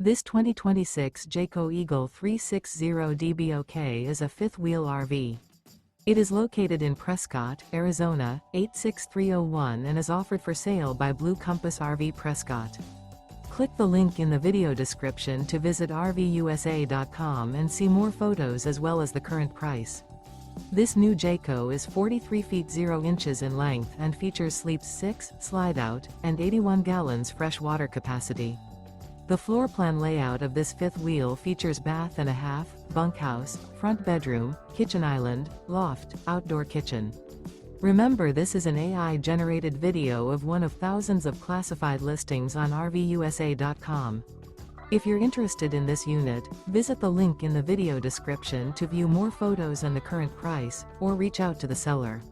This 2026 Jayco Eagle 360DBOK is a fifth-wheel RV. It is located in Prescott, Arizona, 86301 and is offered for sale by Blue Compass RV Prescott. Click the link in the video description to visit RVUSA.com and see more photos as well as the current price. This new Jayco is 43 feet 0 inches in length and features sleeps 6, slide-out, and 81 gallons fresh water capacity. The floor plan layout of this fifth wheel features bath and a half, bunkhouse, front bedroom, kitchen island, loft, outdoor kitchen. Remember, this is an AI-generated video of one of thousands of classified listings on RVUSA.com. If you're interested in this unit, visit the link in the video description to view more photos and the current price, or reach out to the seller.